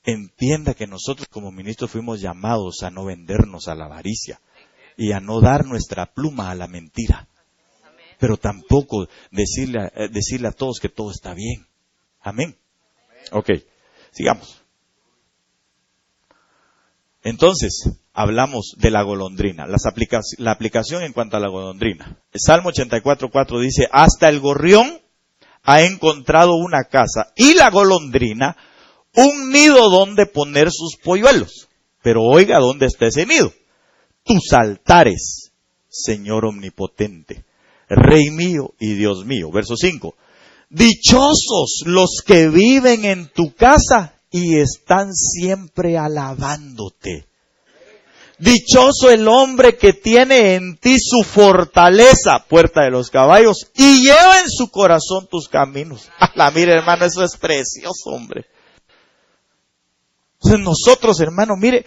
S1: entienda que nosotros como ministros fuimos llamados a no vendernos a la avaricia y a no dar nuestra pluma a la mentira. Pero tampoco decirle a todos que todo está bien. Amén. Ok, sigamos. Entonces, hablamos de la golondrina, la aplicación en cuanto a la golondrina. El Salmo 84:4 dice, hasta el gorrión ha encontrado una casa y la golondrina un nido donde poner sus polluelos. Pero oiga, ¿dónde está ese nido? Tus altares, Señor omnipotente, Rey mío y Dios mío. Verso 5. Dichosos los que viven en tu casa y están siempre alabándote. Dichoso el hombre que tiene en ti su fortaleza, puerta de los caballos, y lleva en su corazón tus caminos. Mire, hermano, eso es precioso, hombre. Entonces nosotros, hermano, mire,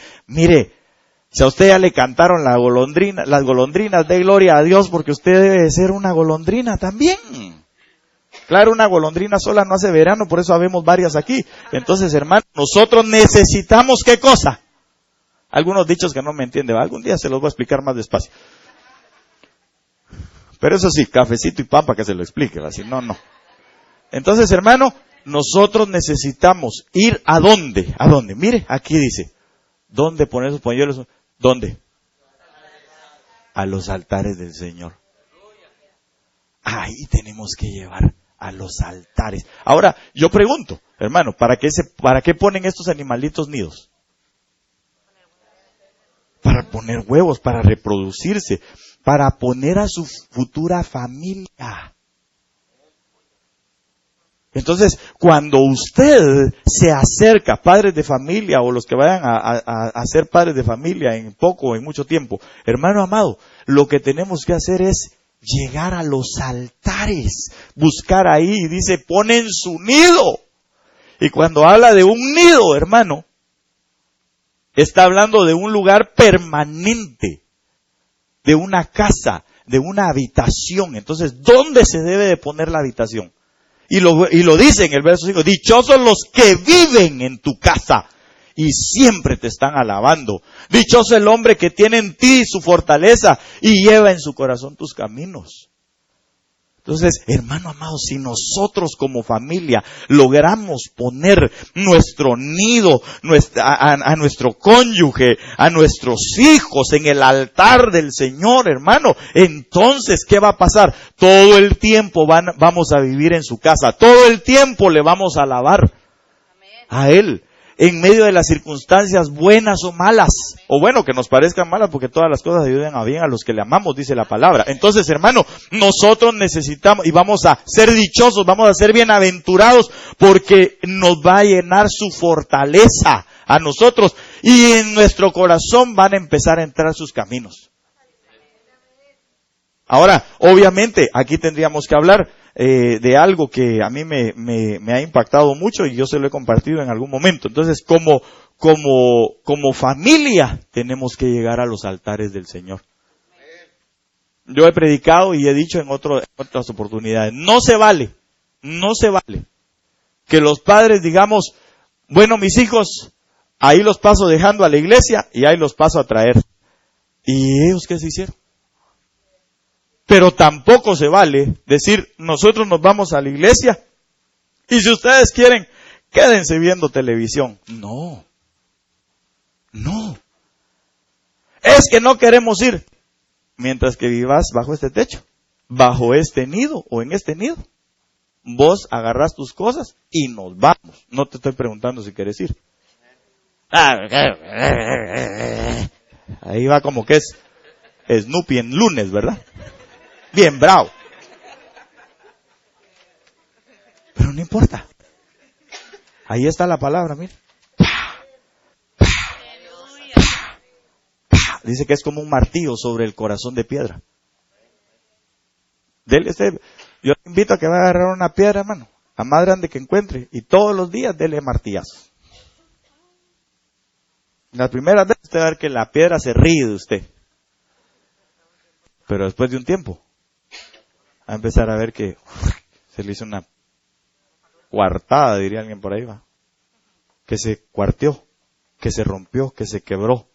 S1: si a usted ya le cantaron las golondrinas, dé gloria a Dios porque usted debe de ser una golondrina también. Claro, una golondrina sola no hace verano, por eso habemos varias aquí. Entonces, hermano, nosotros necesitamos ¿qué cosa? Algunos dichos que no me entienden, algún día se los voy a explicar más despacio. Pero eso sí, cafecito y pan para que se lo explique, así no. Entonces, hermano, nosotros necesitamos ir ¿a dónde? ¿A dónde? Mire, aquí dice, ¿dónde poner sus polluelos? ¿Dónde? A los altares del Señor. Ahí tenemos que llevar a los altares. Ahora, yo pregunto, hermano, ¿para qué ponen estos animalitos nidos? Para poner huevos, para reproducirse, para poner a su futura familia. Entonces, cuando usted se acerca, padres de familia o los que vayan a ser padres de familia en poco o en mucho tiempo, hermano amado, lo que tenemos que hacer es llegar a los altares, buscar ahí, dice, ponen su nido. Y cuando habla de un nido, hermano, está hablando de un lugar permanente, de una casa, de una habitación. Entonces, ¿dónde se debe de poner la habitación? Y lo dice en el verso 5, dichosos los que viven en tu casa y siempre te están alabando. Dichoso el hombre que tiene en ti su fortaleza y lleva en su corazón tus caminos. Entonces, hermano amado, si nosotros como familia logramos poner nuestro nido, a nuestro cónyuge, a nuestros hijos en el altar del Señor, hermano, entonces, ¿qué va a pasar? Todo el tiempo vamos a vivir en su casa, todo el tiempo le vamos a alabar a Él. En medio de las circunstancias buenas o malas, o bueno, que nos parezcan malas, porque todas las cosas ayudan a bien a los que le amamos, dice la palabra. Entonces, hermano, nosotros necesitamos, y vamos a ser dichosos, vamos a ser bienaventurados, porque nos va a llenar su fortaleza a nosotros, y en nuestro corazón van a empezar a entrar sus caminos. Ahora, obviamente, aquí tendríamos que hablar de algo que a mí me ha impactado mucho y yo se lo he compartido en algún momento. Entonces, como familia, tenemos que llegar a los altares del Señor. Yo he predicado y he dicho en otras oportunidades, no se vale que los padres digamos, bueno, mis hijos, ahí los paso dejando a la iglesia y ahí los paso a traer. ¿Y ellos qué se hicieron? Pero tampoco se vale decir, nosotros nos vamos a la iglesia y si ustedes quieren, quédense viendo televisión. No. Es que no queremos ir. Mientras que vivas bajo este techo, bajo este nido o en este nido, vos agarrás tus cosas y nos vamos. No te estoy preguntando si quieres ir. Ahí va como que es Snoopy en lunes, ¿verdad? Bien bravo. Pero no importa. Ahí está la palabra, mire. Dice que es como un martillo sobre el corazón de piedra. Yo le invito a que vaya a agarrar una piedra, hermano, a más grande que encuentre, y todos los días dele martillazos. Las primeras veces usted va a ver que la piedra se ríe de usted. Pero después de un tiempo, va a empezar a ver que se le hizo una cuartada, diría alguien por ahí, va. Que se cuarteó, que se rompió, que se quebró.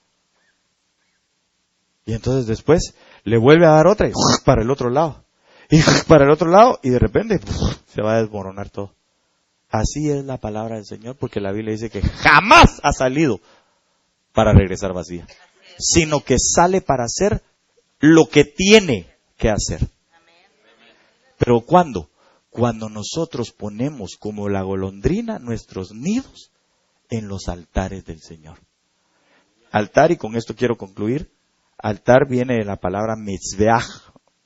S1: Y entonces después le vuelve a dar otra y para el otro lado. Y para el otro lado y de repente se va a desmoronar todo. Así es la palabra del Señor, porque la Biblia dice que jamás ha salido para regresar vacía, sino que sale para hacer lo que tiene que hacer. Pero ¿cuándo? Cuando nosotros ponemos como la golondrina nuestros nidos en los altares del Señor. Altar, y con esto quiero concluir, altar viene de la palabra mitzveach,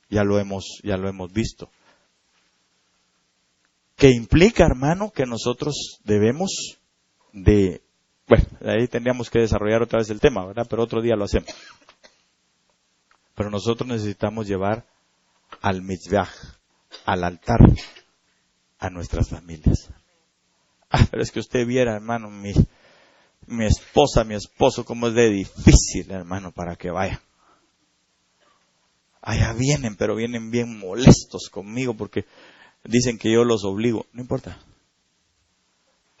S1: ya lo hemos visto. Que implica, hermano, que nosotros debemos de, bueno, ahí tendríamos que desarrollar otra vez el tema, ¿verdad? Pero otro día lo hacemos. Pero nosotros necesitamos llevar al mitzveach, al altar, a nuestras familias. Pero es que usted viera, hermano, mi esposa, mi esposo, cómo es de difícil, hermano, para que vaya. Allá vienen, pero vienen bien molestos conmigo porque dicen que yo los obligo. No importa.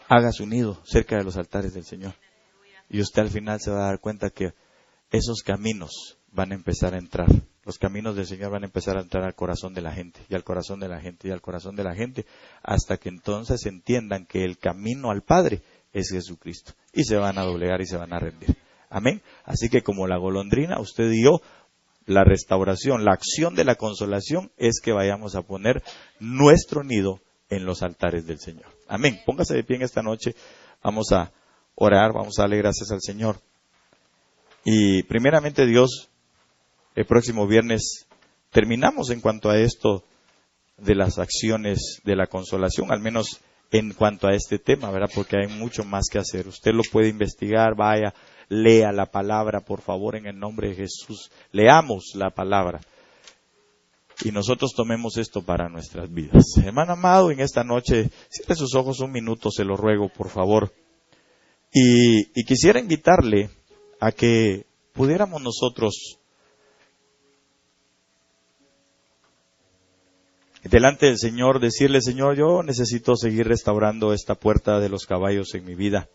S1: Haga su nido cerca de los altares del Señor. Y usted al final se va a dar cuenta que esos caminos van a empezar a entrar. Los caminos del Señor van a empezar a entrar al corazón de la gente, y al corazón de la gente, y al corazón de la gente, hasta que entonces entiendan que el camino al Padre es Jesucristo. Y se van a doblegar y se van a rendir. Amén. Así que como la golondrina, usted y yo, la restauración, la acción de la consolación es que vayamos a poner nuestro nido en los altares del Señor. Amén. Póngase de pie en esta noche. Vamos a orar, vamos a darle gracias al Señor. Y primeramente Dios, el próximo viernes terminamos en cuanto a esto de las acciones de la consolación, al menos en cuanto a este tema, ¿verdad? Porque hay mucho más que hacer. Usted lo puede investigar, vaya, lea la palabra, por favor, en el nombre de Jesús. Leamos la palabra. Y nosotros tomemos esto para nuestras vidas. Hermano amado, en esta noche, cierre sus ojos un minuto, se lo ruego, por favor. Y quisiera invitarle a que pudiéramos nosotros, delante del Señor, decirle: Señor, yo necesito seguir restaurando esta puerta de los caballos en mi vida.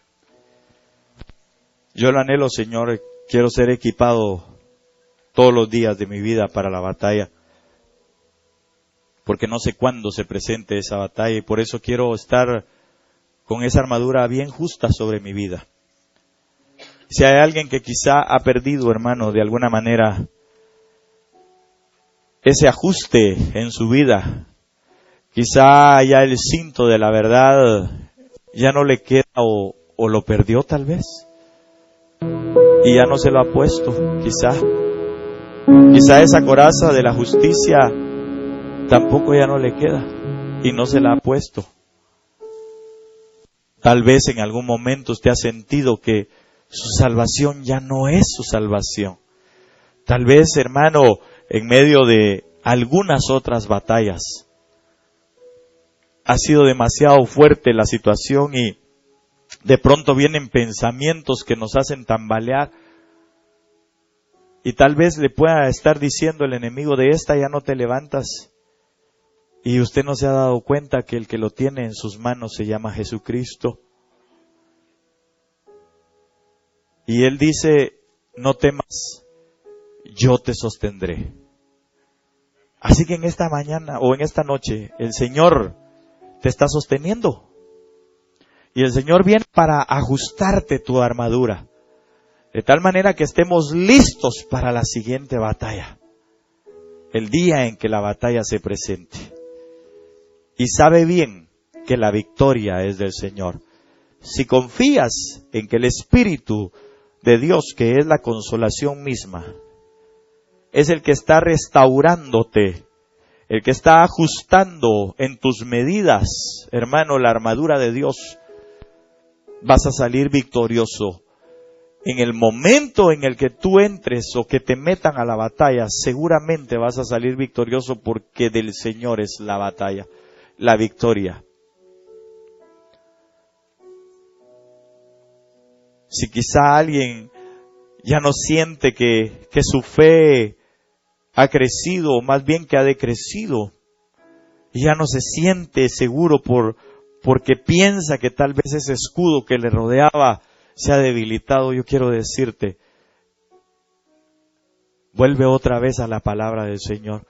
S1: Yo lo anhelo, Señor, quiero ser equipado todos los días de mi vida para la batalla, porque no sé cuándo se presente esa batalla, y por eso quiero estar con esa armadura bien justa sobre mi vida. Si hay alguien que quizá ha perdido, hermano, de alguna manera, ese ajuste en su vida, quizá ya el cinto de la verdad ya no le queda o lo perdió tal vez. Y ya no se lo ha puesto, quizá esa coraza de la justicia tampoco ya no le queda y no se la ha puesto. Tal vez en algún momento usted ha sentido que su salvación ya no es su salvación. Tal vez, hermano, en medio de algunas otras batallas ha sido demasiado fuerte la situación y de pronto vienen pensamientos que nos hacen tambalear, y tal vez le pueda estar diciendo el enemigo: de esta ya no te levantas, y usted no se ha dado cuenta que el que lo tiene en sus manos se llama Jesucristo. Y Él dice: no temas, yo te sostendré. Así que en esta mañana o en esta noche el Señor te está sosteniendo. Y el Señor viene para ajustarte tu armadura, de tal manera que estemos listos para la siguiente batalla, el día en que la batalla se presente. Y sabe bien que la victoria es del Señor. Si confías en que el Espíritu de Dios, que es la consolación misma, es el que está restaurándote, el que está ajustando en tus medidas, hermano, la armadura de Dios, vas a salir victorioso. En el momento en el que tú entres o que te metan a la batalla, seguramente vas a salir victorioso, porque del Señor es la batalla, la victoria. Si quizá alguien ya no siente que su fe ha crecido, o más bien que ha decrecido, y ya no se siente seguro porque piensa que tal vez ese escudo que le rodeaba se ha debilitado, yo quiero decirte, vuelve otra vez a la palabra del Señor,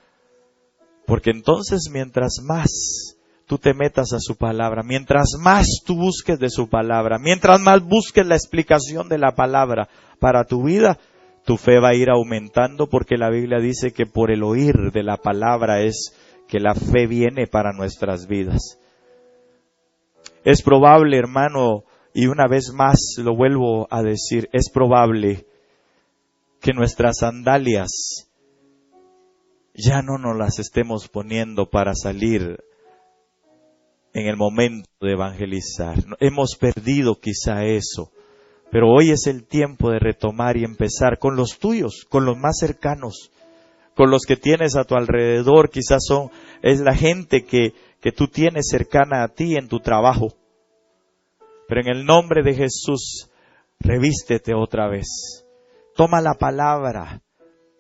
S1: porque entonces mientras más tú te metas a su palabra, mientras más tú busques de su palabra, mientras más busques la explicación de la palabra para tu vida, tu fe va a ir aumentando, porque la Biblia dice que por el oír de la palabra es que la fe viene para nuestras vidas. Es probable, hermano, y una vez más lo vuelvo a decir, es probable que nuestras sandalias ya no nos las estemos poniendo para salir en el momento de evangelizar. Hemos perdido quizá eso, pero hoy es el tiempo de retomar y empezar con los tuyos, con los más cercanos, con los que tienes a tu alrededor. Quizás es la gente que tú tienes cercana a ti en tu trabajo. Pero en el nombre de Jesús, revístete otra vez. Toma la palabra.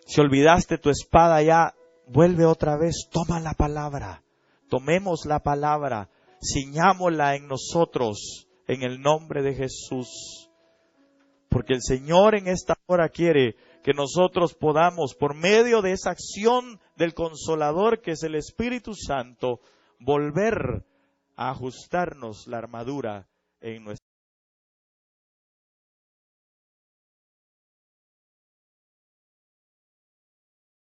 S1: Si olvidaste tu espada ya, vuelve otra vez. Toma la palabra. Tomemos la palabra. Ciñámosla en nosotros, en el nombre de Jesús. Porque el Señor en esta hora quiere que nosotros podamos, por medio de esa acción del Consolador, que es el Espíritu Santo, volver a ajustarnos la armadura en nuestra